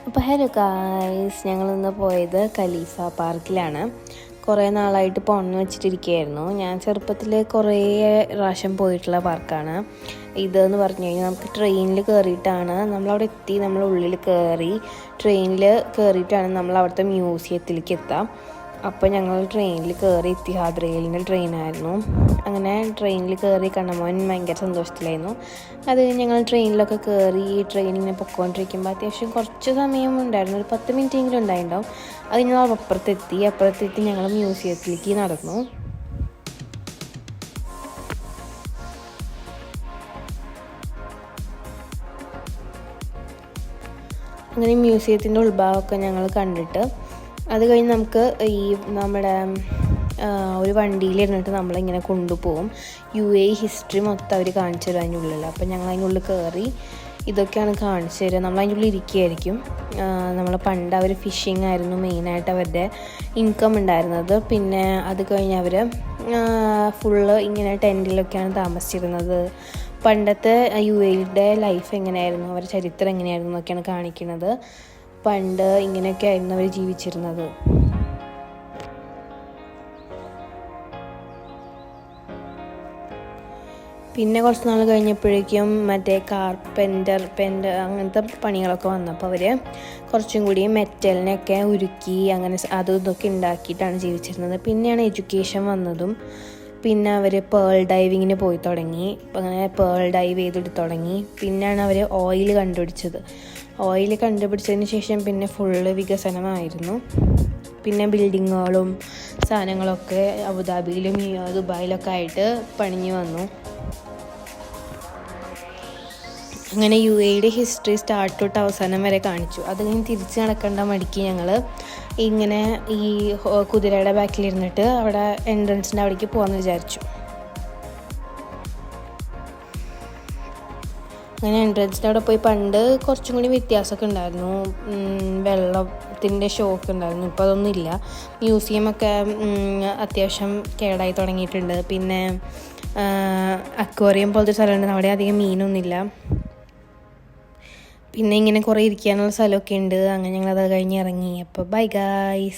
അപ്പോൾ hello guys, ഞങ്ങളിന്ന് പോയത് ഖലീഫ പാർക്കിലാണ്. കുറേ നാളായിട്ട് പോകണമെന്ന് വെച്ചിട്ടിരിക്കുകയായിരുന്നു. ഞാൻ ചെറുപ്പത്തിൽ കുറേ പ്രാവശ്യം പോയിട്ടുള്ള പാർക്കാണ് ഇതെന്ന് പറഞ്ഞു കഴിഞ്ഞാൽ. നമുക്ക് ട്രെയിനിൽ കയറിയിട്ടാണ് നമ്മളവിടെ എത്തി. നമ്മൾ ഉള്ളിൽ കയറി ട്രെയിനിൽ കയറിയിട്ടാണ് നമ്മൾ അവിടുത്തെ മ്യൂസിയത്തിലേക്ക് എത്താം. അപ്പോൾ ഞങ്ങൾ ട്രെയിനിൽ കയറി. ഇത്തിഹാദ് റെയിലിൻ്റെ ട്രെയിനായിരുന്നു. അങ്ങനെ ട്രെയിനിൽ കയറി കണ്ണമോൻ ഭയങ്കര സന്തോഷത്തിലായിരുന്നു. അത് കഴിഞ്ഞ് ഞങ്ങൾ ട്രെയിനിലൊക്കെ കയറി ട്രെയിൻ ഇങ്ങനെ പൊയ്ക്കൊണ്ടിരിക്കുമ്പോൾ അത്യാവശ്യം കുറച്ച് സമയം ഉണ്ടായിരുന്നു, ഒരു 10 മിനിറ്റെങ്കിലും ഉണ്ടായിട്ടുണ്ടാവും. അത് ഞങ്ങൾ അപ്പുറത്തെത്തി ഞങ്ങൾ മ്യൂസിയത്തിലേക്ക് നടന്നു. അങ്ങനെ മ്യൂസിയത്തിൻ്റെ ഉൾഭാഗമൊക്കെ ഞങ്ങൾ കണ്ടിട്ട് അത് കഴിഞ്ഞ് നമുക്ക് ഈ നമ്മുടെ ഒരു വണ്ടിയിലിരുന്നിട്ട് നമ്മളിങ്ങനെ കൊണ്ടുപോകും. UAE ഹിസ്റ്ററി മൊത്തം അവർ കാണിച്ചു തരും അതിൻ്റെ ഉള്ളിൽ. അപ്പം ഞങ്ങൾ അതിനുള്ളിൽ കയറി ഇതൊക്കെയാണ് കാണിച്ചു തരിക. നമ്മൾ അതിൻ്റെ ഉള്ളിൽ ഇരിക്കുകയായിരിക്കും. നമ്മൾ പണ്ട് അവർ ഫിഷിംഗ് ആയിരുന്നു മെയിനായിട്ട് അവരുടെ ഇൻകം ഉണ്ടായിരുന്നത്. പിന്നെ അത് കഴിഞ്ഞ് അവർ ഫുള്ള് ഇങ്ങനെ ടെൻറ്റിലൊക്കെയാണ് താമസിച്ചിരുന്നത്. പണ്ടത്തെ UAEയുടെ ലൈഫ് എങ്ങനെയായിരുന്നു, അവരുടെ ചരിത്രം എങ്ങനെയായിരുന്നു എന്നൊക്കെയാണ് കാണിക്കുന്നത്. പണ്ട് ഇങ്ങനെയൊക്കെ ആയിരുന്നു അവർ ജീവിച്ചിരുന്നത്. പിന്നെ കുറച്ച് നാൾ കഴിഞ്ഞപ്പോഴേക്കും മറ്റേ കാർപ്പൻ്റർ അങ്ങനത്തെ പണികളൊക്കെ വന്നപ്പോൾ അവർ കുറച്ചും കൂടി മെറ്റലിനെയൊക്കെ ഉരുക്കി അങ്ങനെ അതും ഇതൊക്കെ ഉണ്ടാക്കിയിട്ടാണ് ജീവിച്ചിരുന്നത്. പിന്നെയാണ് എഡ്യൂക്കേഷൻ വന്നതും. പിന്നെ അവർ പേൾ ഡൈവിങ്ങിന് പോയി തുടങ്ങി. അങ്ങനെ പേൾ ഡൈവ് ചെയ്തിട്ട് തുടങ്ങി. പിന്നെയാണ് അവർ ഓയിൽ കണ്ടുപിടിച്ചത്. ഓയിൽ കണ്ടുപിടിച്ചതിന് ശേഷം പിന്നെ ഫുള്ള് വികസനമായിരുന്നു. പിന്നെ ബിൽഡിങ്ങുകളും സാധനങ്ങളൊക്കെ അബുദാബിയിലും ദുബായിലൊക്കെ ആയിട്ട് പണിഞ്ഞു വന്നു. അങ്ങനെ UAEയുടെ ഹിസ്റ്ററി സ്റ്റാർട്ട് തൊട്ട് അവസാനം വരെ കാണിച്ചു. അത് കഴിഞ്ഞ് തിരിച്ച് നടക്കേണ്ട മടിക്ക് ഞങ്ങൾ ഇങ്ങനെ ഈ കുതിരയുടെ ബാക്കിലിരുന്നിട്ട് അവിടെ എൻട്രൻസിൻ്റെ അവിടേക്ക് പോകാമെന്ന് വിചാരിച്ചു. അങ്ങനെ എൻട്രൻസിൻ്റെ അവിടെ പോയി പണ്ട് കുറച്ചും കൂടി വ്യത്യാസമൊക്കെ ഉണ്ടായിരുന്നു. വെള്ളത്തിൻ്റെ ഷോ ഒക്കെ ഉണ്ടായിരുന്നു. ഇപ്പോൾ അതൊന്നും ഇല്ല. മ്യൂസിയമൊക്കെ അത്യാവശ്യം കേടായി തുടങ്ങിയിട്ടുണ്ട്. പിന്നെ അക്വേറിയം പോലത്തെ സ്ഥലമുണ്ട്, അവിടെ അധികം മീനൊന്നുമില്ല. പിന്നെ ഇങ്ങനെ കുറേ ഇരിക്കാനുള്ള സ്ഥലമൊക്കെ ഉണ്ട്. അങ്ങനെ ഞങ്ങളത് കഴിഞ്ഞ് ഇറങ്ങി. അപ്പോൾ ബൈ ഗായ്സ്.